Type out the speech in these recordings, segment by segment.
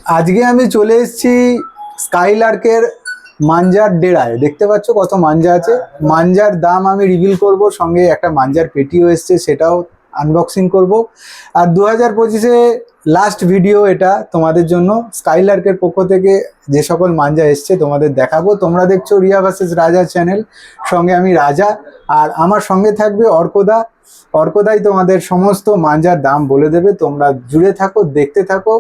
আজকে আমি চলে এসেছি স্কাইলার্কের মাঞ্জার ডেরায়। দেখতে পাচ্ছ কত মাঞ্জা আছে। মাঞ্জার দাম আমি রিভিল করব, সঙ্গে একটা মাঞ্জার পেটিও এসছে সেটাও আনবক্সিং করব। আর 2025-এ লাস্ট ভিডিও এটা তোমাদের জন্য। স্কাইলার্কের পক্ষ থেকে যে সকল মাঞ্জা এসছে তোমাদের দেখাবো। তোমরা দেখছো রিয়া ভার্সেস রাজা চ্যানেল, সঙ্গে আমি রাজা, আর আমার সঙ্গে থাকবে অর্কদা। অর্কদাই তোমাদের সমস্ত মাঞ্জার দাম বলে দেবে। তোমরা জুড়ে থাকো, দেখতে থাকো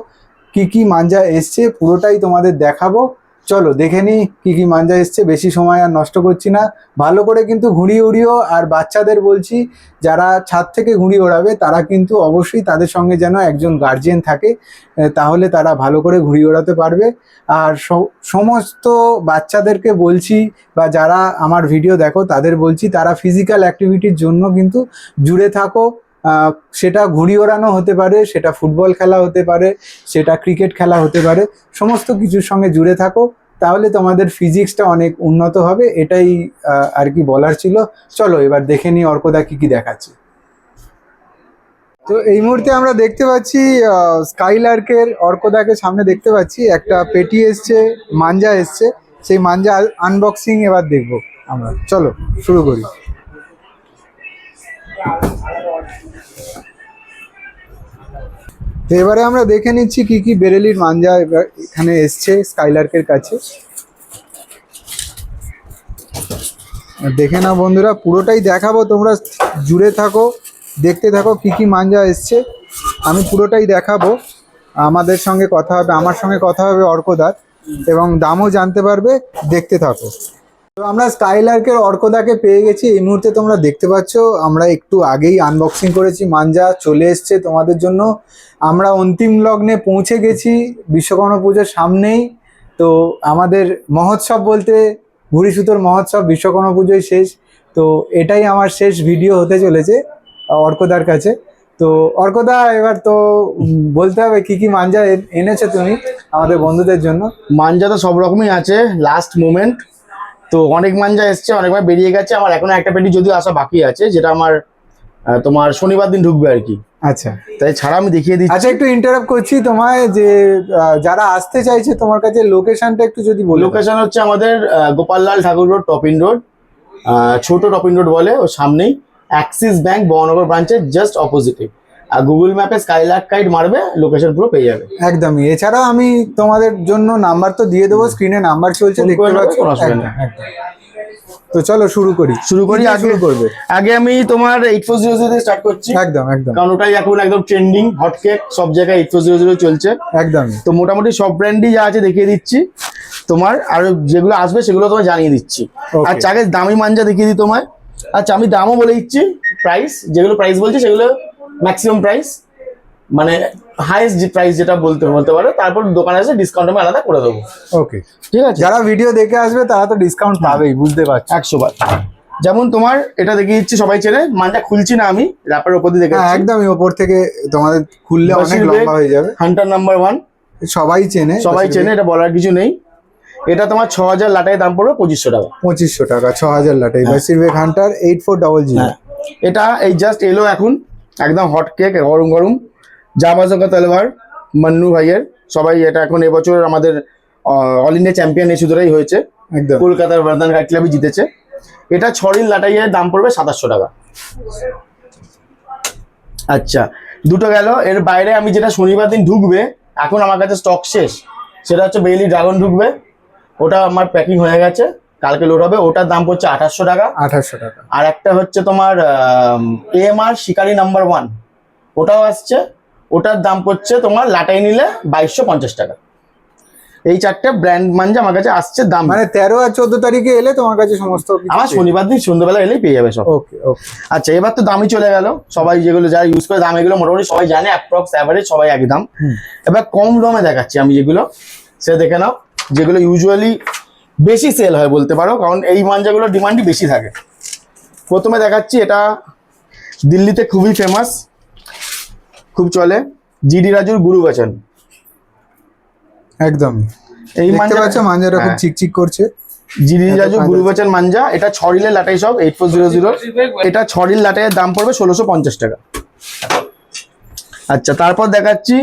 কি কি মাঞ্জা এসছে পুরোটাই তোমাদের দেখাবো। চলো দেখে নিই কি কি মাঞ্জা এসছে। বেশি সময় আর নষ্ট করছি না, ভালো করে কিন্তু ঘুড়ি উড়িও। আর বাচ্চাদের বলছি, যারা ছাদ থেকে ঘুড়ি ওড়াবে তারা কিন্তু অবশ্যই তাদের সঙ্গে যেন একজন গার্জিয়ান থাকে, তাহলে তারা ভালো করে ঘুড়ি ওড়াতে পারবে। আর সমস্ত বাচ্চাদেরকে বলছি, বা যারা আমার ভিডিও দেখো তাদের বলছি, তারা ফিজিক্যাল অ্যাক্টিভিটির জন্য কিন্তু জুড়ে থাকো। সেটা ঘুড়ি ওড়ানো হতে পারে, সেটা ফুটবল খেলা হতে পারে, সেটা ক্রিকেট খেলা হতে পারে, সমস্ত কিছুর সঙ্গে জুড়ে থাকো, তাহলে তোমাদের ফিজিক্সটা অনেক উন্নত হবে। এটাই আর কি বলার ছিল। চলো এবার দেখে নিই অর্কদা কি কি দেখাচ্ছে। তো এই মুহূর্তে আমরা দেখতে পাচ্ছি স্কাইলার্কের অর্কদাকে সামনে দেখতে পাচ্ছি। একটা পেটি এসছে, মাঞ্জা এসছে, সেই মাঞ্জা আনবক্সিং এবার দেখবো আমরা। চলো শুরু করি। এবারে আমরা দেখে নিচ্ছি কি কি বেরেলির মাঞ্জা এবার এখানে এসছে স্কাইলার্কের কাছে। দেখে নাও বন্ধুরা, পুরোটাই দেখাবো, তোমরা জুড়ে থাকো, দেখতে থাকো কি কি মাঞ্জা এসছে। আমি পুরোটাই দেখাবো। আমাদের সঙ্গে কথা হবে, আমার সঙ্গে কথা হবে অর্কদার, এবং দামও জানতে পারবে। দেখতে থাকো। তো আমরা স্কাইলার্কের অর্কদাকে পেয়ে গেছি এই মুহূর্তে। তোমরা দেখতে পাচ্ছ আমরা একটু আগেই আনবক্সিং করেছি, মাঞ্জা চলে এসছে তোমাদের জন্য। আমরা অন্তিম লগ্নে পৌঁছে গেছি বিশ্বকর্মা পুজোর সামনেই। তো আমাদের মহোৎসব বলতে ঘুড়ি সুতোর মহোৎসব বিশ্বকর্মা পুজোয় শেষ। তো এটাই আমার শেষ ভিডিও হতে চলেছে অর্কদার কাছে। তো অর্কদা, এবার তো বলতে হবে কি কি মাঞ্জা এনেছো তুমি আমাদের বন্ধুদের জন্য। মাঞ্জা তো সব রকমই আছে, লাস্ট মোমেন্ট তো অনেক মাঞ্জা এসছে, অনেকবার বেরিয়ে গেছে। আমার এখনো একটা পেটি যদিও আসা বাকি আছে, যেটা আমার তোমার শনিবার দিন ঢুকবে আর কি। আচ্ছা, তাই ছাড়া আমি দেখিয়ে দিচ্ছি। আচ্ছা একটু ইন্টারাপ্ট করছি তোমায়, যে যারা আসতে চাইছে তোমার কাছে লোকেশনটা একটু যদি বলো। লোকেশন হচ্ছে আমাদের গোপাললাল ঠাকুর রোড, টপিন রোড, ছোট টপিন রোড বলে, ও সামনেই অ্যাক্সিস ব্যাংক বহনগর ব্রাঞ্চের জাস্ট অপোজিটে। আর গুগল ম্যাপে স্কাইলার্ক গাইড মারবে, লোকেশন পুরো পেয়ে যাবে। একদমই। এছাড়াও আমি তোমাদের জন্য নাম্বার তো দিয়ে দেবো, স্ক্রিনে নাম্বার চলছে, দেখতে পাচ্ছ। তো চলো শুরু করি। আগে করবে আগে আমি তোমার 8400 দিয়ে স্টার্ট করছি। একদম একদম, কারণ ওটাই এখন একদম ট্রেন্ডিং হটকেক, সব জায়গায় 8400 চলছে একদম। তো মোটামুটি সব ব্র্যান্ডই যা আছে দেখিয়ে দিচ্ছি তোমার, আর যেগুলো আসবে সেগুলো তোমায় জানিয়ে দিচ্ছি। আচ্ছা আগে দামি মাঞ্জা দেখিয়ে দিই তোমায়। আচ্ছা আমি দামও বলে দিচ্ছি, প্রাইস যেগুলো প্রাইস বলছি সেগুলো ম্যাক্সিমাম প্রাইস, মানে হাইয়েস্ট প্রাইস যেটা বলতে পারো। তারপর দোকানে এসে ডিসকাউন্ট আমি আলাদা করে দেবো। ওকে, ঠিক আছে। যারা ভিডিও দেখে আসবে তারা তো ডিসকাউন্ট পাবেই, বুঝতে পারছো। 100 বার। যেমন তোমার এটা দেখিয়ে দিচ্ছি, সবাই চেনে। মানটা খুলছি না আমি, র্যাপের উপর দিয়ে দেখে একদমই ওপর থেকে তোমাদের খুললে অনেক লম্বা হয়ে যাবে। হান্টার নাম্বার 1 সবাই চেনে, এটা বলার কিছু নেই। এটা তোমার 6000 লাটাই দাম পড়বে 2500 টাকা। 2500 টাকা 6000 লাটাই। বাসিরবেগ হান্টার 8400। এটা এই জাস্ট এলো এখন, একদম হট কেক, গরম গরম। জাবাজকা তলোয়ার মান্নু ভাইয়ের, সবাই এটা এখন এবছর আমাদের অল ইন্ডিয়া চ্যাম্পিয়ন এই শুধুরাই হয়েছে, একদম কলকাতার বর্ধমান গাইড ক্লাবই জিতেছে। এটা 6 রিল লাটাইয়ের দাম পড়বে 2700 টাকা। আচ্ছা দুটো গেল। এর বাইরে আমি যেটা শনিবার দিন ঢুকবে, এখন আমার কাছে স্টক শেষ, সেটা হচ্ছে বেইলি ড্রাগন ঢুকবে। ওটা আমার প্যাকিং হয়ে গেছে, কালকে লোড হবে। ওটার দাম পড়ছে 2800 টাকা। 2800 টাকা। আর একটা হচ্ছে তোমার AMR শিকারি নাম্বার 1, ওটাও আসছে। ওটার দাম পড়ছে তোমার লাটাই নিলে 2250 টাকা। এই চারটে ব্র্যান্ড মাঞ্জা আমার কাছে আসছে। দাম মানে 13 আর 14 তারিখে এলে তোমার কাছে সমস্ত আমার শনিবার দিন সন্ধ্যাবেলা এলেই পেয়ে যাবে সব। ওকে ওকে। আচ্ছা এবার তো দামই চলে গেল, সবাই যেগুলো যারা ইউজ করে দাম, এগুলো মোটামুটি সবাই জানে, অ্যাপ্রক্স অ্যাভারেজ সবাই একই দাম। এবার কম দামে দেখাচ্ছি আমি যেগুলো, সে দেখে নাও। যেগুলো ইউজুয়ালি বেশি সেল হয় বলতে পারো, কারণ এই মাঞ্জাগুলোর ডিমান্ডই বেশি থাকে। প্রথমে দেখাচ্ছি, এটা দিল্লিতে খুবই ফেমাস, খুব চলে, জিডি রাজুর গুরু বচন। একদম এই মাঞ্জাটা খুব চিকচিক করছে। জিডি রাজু গুরু বচন মাঞ্জা। এটা 6 রিলের লাটাই সব 8400। এটা 6 রিল লাটাইয়ের দাম পড়বে 1650 টাকা। আচ্ছা তারপর দেখাচ্ছি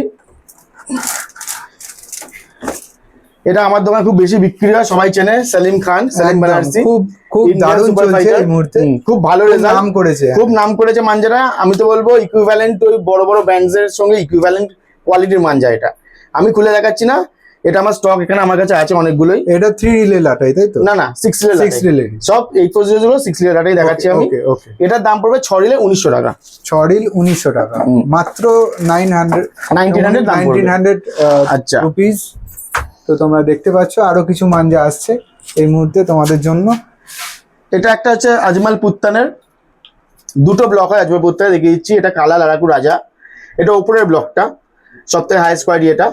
এটা আমার দোকানে খুব বেশি বিক্রি হয়, সবাই চেনে, সেলিম খান, সেলিম একদম, ব্যানার্জি। খুব খুব Indian দারুণ super চলছে fighter। এই মুহূর্তে, খুব ভালো খুব রেজাল্ট, নাম করেছে। খুব নাম করেছে মাঞ্জাটা। আমি তো বলবো ইকুইভ্যালেন্ট ওই বড় বড় ব্র্যান্ডস এর সঙ্গে ইকুইভ্যালেন্ট কোয়ালিটির মাঞ্জা এটা। আমি খুলে দেখাচ্ছি না, এটা আমার স্টক এখানে আমার কাছে আছে অনেকগুলোই। এটা 3 রিলে লাটাই তাই তো? না না 6 রিলে 6 রিলে, সব 8400 6 রিলে লাটাই দেখাচ্ছি আমি। ওকে ওকে। এটার দাম পড়বে 6 রিলে 1900 টাকা। 6 রিল 1900 টাকা, মাত্র 900 1900 দাম পড়বে। 1900 আচ্ছা। রুপিস। তো তোমরা দেখতে পাচ্ছ আরো কিছু মাঞ্জা আসছে এই মুহূর্তে তোমাদের জন্য। এটা একটা হচ্ছে আজমাল পুত্তানের, দুটো ব্লক হয় আজমাল পুত্তানে, দেখিয়ে দিচ্ছি। এটা কালা লারাকু রাজা, এটা উপরের ব্লকটা, সব থেকে হাইয়েস্ট কোয়ালিটি। এটা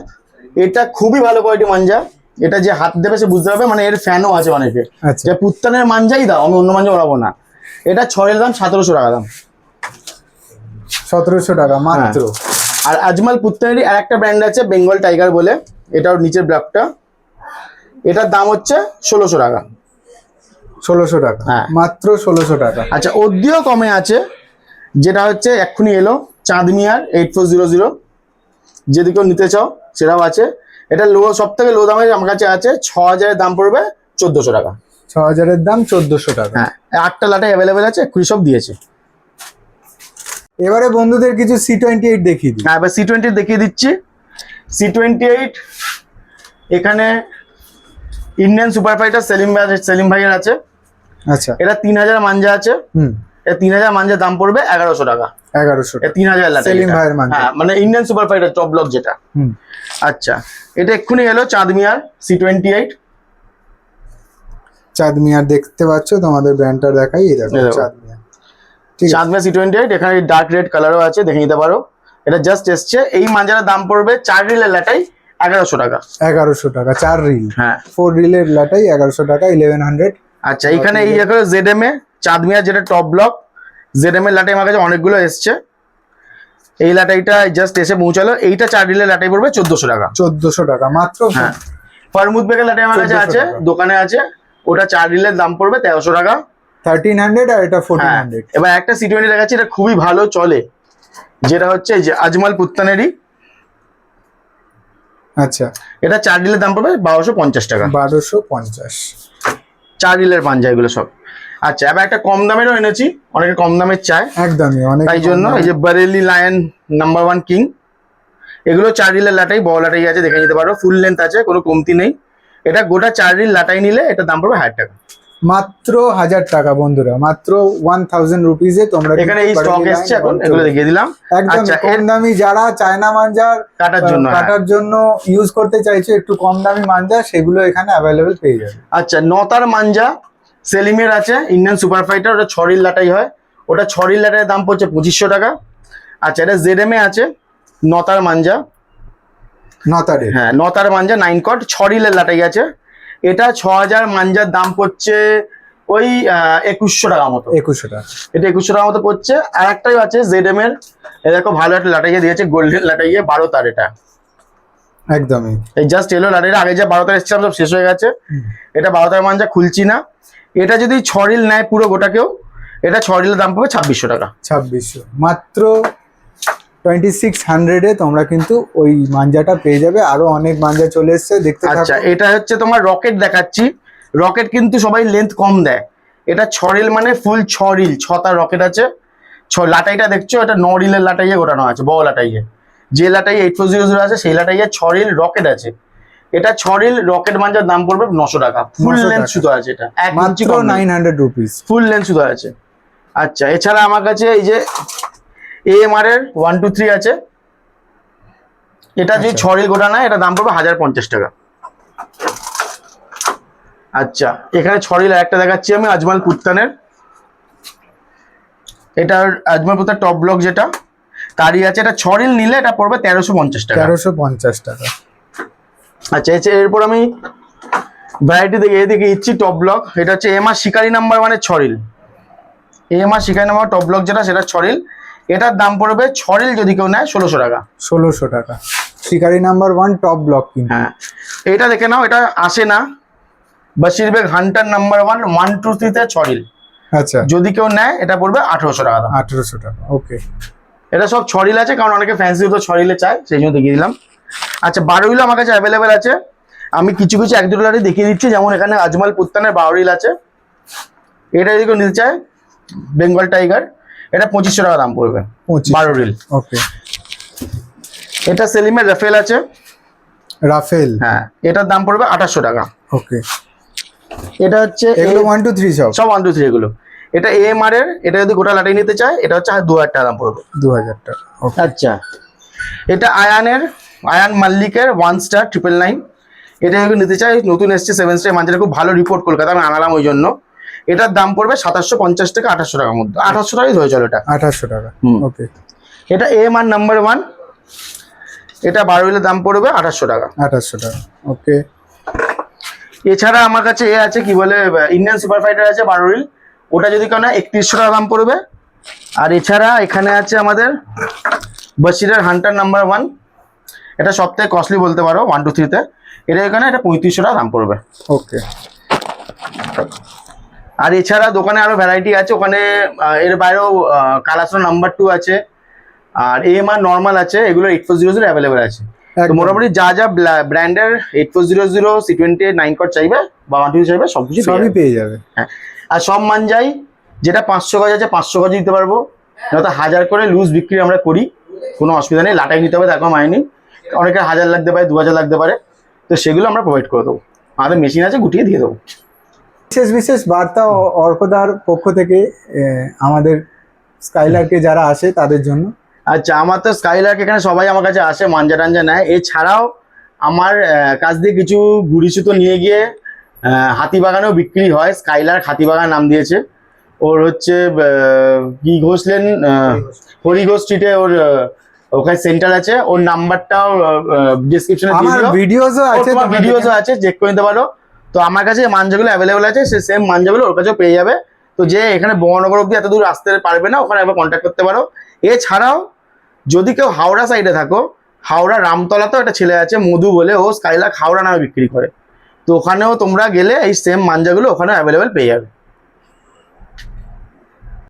এটা খুবই ভালো কোয়ালিটি মাঞ্জা। এটা যে হাত দেবে সে বুঝতে পারবে, মানে এর ফ্যানও আছে অনেকে, আচ্ছা, যে পুত্তানের মাঞ্জাই দাও, আমি অন্য মাঞ্জা বানাবো না। এটা ছড়ের দাম 1700 টাকা দাম। 1700 টাকা মাত্র। আর আজমাল পুত্তানেরই আর একটা ব্র্যান্ড আছে বেঙ্গল টাইগার বলে, এটার নিচের ব্লকটা, এটার দাম হচ্ছে 1600 টাকা। 1600 টাকা, হ্যাঁ। মাত্র 1600 টাকা। আচ্ছা, ওর দিয়েও কমে আছে, যেটা হচ্ছে এক্ষুনি এলো চাঁদ মিয়ার 8400, যদি কেউ নিতে চাও সেটাও আছে। এটা লো, সব থেকে লো দামে আমার কাছে আছে, 6000 দাম পড়বে 1400 টাকা। 6000 এর দাম 1400 টাকা। হ্যাঁ, 8টা লাটাই অ্যাভেলেবেল আছে, এক্ষুনি সব দিয়েছে। এবারে বন্ধুদের কিছু C28 দেখিয়ে দিই। হ্যাঁ, এবার C20 দেখিয়ে দিচ্ছি। C28 এখানে ইন্ডিয়ান সুপার ফাইটার সেলিম ভাইয়ের আছে। আচ্ছা, এটা 3000 মাঞ্জা আছে। হুম, এটা 3000 মাঞ্জার দাম পড়বে 1100 টাকা। 1100 এটা 3000 লাটাই সেলিম এটা। ভাইয়ের মাঞ্জা। হ্যাঁ, মানে Indian super fighter top block যেটা। হুম, আচ্ছা, এটা এক্ষুনি এলো চাঁদ মিয়ার C28। চাঁদ মিয়ার দেখতে পাচ্ছ, তোমাদের ব্র্যান্ডটা দেখাই, এই দেখো এই দেখো। চাঁদ মিয়া। ঠিক আছে, চাঁদ মিয়া C28, এখানে ডার্ক রেড কালারও আছে, দেখে নিতে পারো। এটা জাস্ট এসছে। এই মাঞ্জাটার দাম পড়বে 4 রিলের লাটাই 1100 টাকা। 1100 টাকা 4 রিল। হ্যাঁ। 4 রিলের লাটাই 1100 টাকা, 1100। আচ্ছা, এখানে এই দেখো ZM এ চাঁদ মিয়া যেটা টপ ব্লক, ZM এর লাটাই আমার কাছে অনেকগুলো এসছে। এই লাটাইটা জাস্ট এসে পৌঁছালো। এইটা 4 রিলের লাটাই পড়বে 1400 টাকা। 1400 টাকা মাত্র। হ্যাঁ, ফারমুদ বেগের লাটাই আমার কাছে 1400 আছে, টাকা। দোকানে আছে। ওটা 4 রিলের দাম পড়বে 1300 টাকা। 1300 আর এটা হ্যাঁ, 1400। এবার একটা C20 দেখাচ্ছি, এটা খুবই ভালো চলে, যেটা হচ্ছে এই যে আজমাল পুত্তানেরই। আচ্ছা, এটা 4 রিলের দাম পড়বে 1250 টাকা। 1250। 4 রিলের পাঞ্জা এগুলো সব। আচ্ছা, এবার একটা কম দামেরও এনেছি, অনেকে কম দামের চায়, একদমই, অনেক তাই জন্য এই যে বারেলি লায়ন নাম্বার 1 কিং, এগুলো 4 রিলের লাটাই, বড় লাটাই আছে, দেখে নিতে পারো। ফুল লেন্থ আছে, কোনো কমতি নেই। এটা গোটা 4 রিল লাটাই নিলে এটা দাম পড়বে 1000 টাকা। মাত্র 1000 টাকা বন্ধুরা, মাত্র 1000 রুপিসে তোমরা এখানে এই কিন্তু স্টক বাড়ি এসছে, লাইন এখন বন্ধ এগুলো করে। দেখিয়ে দিলাম। একদম আচ্ছা, কম দামি যারা চায়না মাঞ্জার কাটার জন্য, হ্যাঁ। কাটার জন্য ইউজ করতে চাইছে একটু কম দামি মাঞ্জা, সেগুলো এখানে অ্যাভেলেবেল পেয়ে যাবে। আচ্ছা, নতার মাঞ্জা সেলিমের আছে, ইন্ডিয়ান সুপার ফাইটার, ওটা 6 রিল লাটাই হয়। ওটা 6 রিল লাটাইয়ের দাম পড়ছে 2500 টাকা। আচ্ছা, এটা ZM এ আছে নতার মাঞ্জা। নতারে, হ্যাঁ, নতার মাঞ্জা 9 কট 6 রিলের লাটাই আছে। এটা 6000 মাঞ্জার দাম পড়ছে ওই 2100 টাকা মতো। 2100 টাকা। এটা 2100 টাকা মতো পড়ছে। আর একটাই আছে ZM এর, এ দেখো ভালো একটা লাটাইয়ে দিয়েছে, গোল্ডেন লাটাইয়ে 12 তার। এটা একদমই। এই জাস্ট এলো লাটাইটা, আগে যে 12 তার এসেছিলাম সব শেষ হয়ে গেছে। এটা 12 তার মাঞ্জা খুলছি না। এটা যদি 6 রিল নেয় পুরো গোটাকেও, এটা 6 রিলের দাম পড়বে 2600 টাকা। 2600, মাত্র 2600 এ তোমরা কিন্তু ওই মাঞ্জাটা পেয়ে যাবে। আরো অনেক মাঞ্জা চলে এসেছে, দেখতে আচ্ছা, থাকো। এটা হচ্ছে তোমার রকেট দেখাচ্ছি। রকেট কিন্তু সবাই লেন্থ কম দেয়, এটা 6 রিল মানে ফুল 6 রিল, 6 তার রকেট আছে। লাটাইটা দেখছো, এটা 9 রিলের লাটাইয়ে গোটানো আছে, বড় লাটাইয়ে। যে লাটাই 8400 আছে সেই লাটাইয়ে 6 রিল রকেট আছে। এটা 6 রিল রকেট মাঞ্জার দাম পড়বে 900 টাকা। ফুল 900 লেন্থ টাকা। শুধু আছে, এটা 1 ইঞ্চি মাত্র কম নেই, 900 রুপিস। ফুল লেন্থ শুধু আছে। আচ্ছা, এছাড়া আমার কাছে এই যে AMR এর 1 2 3 আছে। এটা যদি 6 রিল গোটা নেয়, এটা দাম পড়বে 1050 টাকা। আচ্ছা, এখানে 6 রিল একটা দেখাচ্ছি আমি, আজমাল পুত্তানের। এটা আজমাল পুত্তার টপ ব্লক যেটা, তারই আছে। এটা 6 রিল নিলে এটা পড়বে 1350 টাকা। 1350 টাকা। আচ্ছা, এরপর আমি ভ্যারাইটি দেখে ইচ্ছি টপ ব্লক। এটা হচ্ছে AMR শিকারি নাম্বার 1 6 রিল। AMR শিকারি নাম্বার টপ ব্লক যেটা, সেটা 6 রিল। এটার দাম পড়বে 6 রিল যদি কেউ নেয় 1600 টাকা। 1600 টাকা। শিকারি নাম্বার 1 টপ ব্লক কিন্তু। হ্যাঁ, এটা দেখে নাও, এটা আসে না। বাশিরবেগ হান্টার নাম্বার 1 1 2 3 তে 6 রিল। আচ্ছা, যদি কেউ নেয় এটা পড়বে 1800 টাকা দাম। 1800 টাকা। ওকে, এটা সব 6 রিল আছে, কারণ অনেকে ফ্যান্সি তো 6 রিলে চায়, সেই জন্য দেখিয়ে দিলাম। আচ্ছা, 12 রিল আমার কাছে অ্যাভেলেবেল আছে। আমি কিছু কিছু এক দুটো লাঠি দেখিয়ে দিচ্ছি, যেমন এখানে আজমাল পুত্তানের বাউরিল আছে, এটা যদি কেউ নিতে চায় বেঙ্গল টাইগার, এটা 2500 টাকা দাম পড়বে 12 রিল। ওকে, এটা সেলিমের রাফেল আছে, রাফেল, হ্যাঁ এটার দাম পড়বে 2800 টাকা। ওকে, এটা হচ্ছে এগুলো 1 2 3 সব সব 1 2 3 এগুলো। এটা AMR এর, এটা যদি গোটা লাঠি নিতে চায় এটা হচ্ছে 2000 টাকা দাম পড়বে। 2000 টাকা। ওকে, আচ্ছা, এটা আয়ান মাল্লিকের 1 স্টার 999, এটা যদি নিতে চাই নতুন এসছে 7 স্টার মাঞ্জাটা, খুব ভালো রিপোর্ট কলকাতা, আমি আনালাম ওই জন্য। এটার দাম পড়বে 2750 থেকে 2800 টাকার মধ্যে, 2800 টাকাই ধরে চলো এটা। 2800 টাকা। ওকে, এটা AMR নাম্বার 1, এটা 12 রিলের দাম পড়বে 2800 টাকা। 2800 টাকা। ওকে, এছাড়া আমার কাছে আছে কি বলে ইন্ডিয়ান সুপার ফাইটার আছে 12 রিল, ওটা যদি কেউ না 3100 টাকা দাম পড়বে। আর এছাড়া এখানে আছে আমাদের বশিরের হান্টার নাম্বার 1, এটা সবথেকে কস্টলি বলতে পারো 1 2 3 তে, এটা এখানে এটা 3500 টাকা দাম পড়বে। ওকে, আর এছাড়া দোকানে আরো ভ্যারাইটি আছে, ওখানে এর বাইরেও কালাসো নাম্বার 2 আছে, আর AMR নর্মাল আছে, এগুলো 8400 অ্যাভেলেবেল আছে। তো মোটামুটি যা যা ব্র্যান্ডের 8400 C28 9 কট চাইবে বা 120 চাইবে সবকিছু সবই পেয়ে যাবে। হ্যাঁ, আর সব মানজাই যেটা 500 গজ আছে 500 গজ দিতে পারবো, নয়তো 1000 করে লুজ বিক্রি আমরা করি, কোনো অসুবিধা নেই। লাটাই নিতে হবে দেখো মাইনি, অনেকের 1000 লাগতে পারে, 2000 লাগতে পারে, তো সেগুলো আমরা প্রোভাইড করে দেবো, আমাদের মেশিন আছে গুটিয়ে দিয়ে দেবো। বিশেষ বিশেষ বার্তা অর্কদার পক্ষ থেকে আমাদের স্কাইলার্কে যারা আসে তাদের জন্য। আচ্ছা, আমার তো স্কাইলার্ক এখানে সবাই আমার কাছে আসে, মাঞ্জা টাঞ্জা নেয়। এছাড়াও আমার কাছ দিয়ে কিছু গুড়ি সুতো নিয়ে গিয়ে হাতিবাগানেও বিক্রি হয়। স্কাইলার্ক হাতিবাগান নাম দিয়েছে ওর, হচ্ছে কি ঘোষ লেন, হরিঘোষ স্ট্রিটে ওর ওখানে সেন্টার আছে, ওর নাম্বারটাও ডিসক্রিপশনে দিয়ে আমার দিও, ভিডিওসও আছে, তোমার ভিডিওসও আছে, চেক করে নিতে পারো। তো আমার কাছে মাঞ্জাগুলো অ্যাভেলেবেল আছে, সে সেম মাঞ্জাগুলো ওর কাছেও পেয়ে যাবে। তো যে এখানে বঙ্গনগর অব্দি এত দূর আসতে পারবে না, ওখানে একবার কন্ট্যাক্ট করতে পারো। এছাড়াও যদি কেউ হাওড়া সাইডে থাকো, হাওড়া রামতলাতেও একটা ছেলে আছে মধু বলে, ও স্কাইলার্ক হাওড়া নামে বিক্রি করে, তো ওখানেও তোমরা গেলে এই সেম মাঞ্জাগুলো ওখানে অ্যাভেলেবেল পেয়ে যাবে।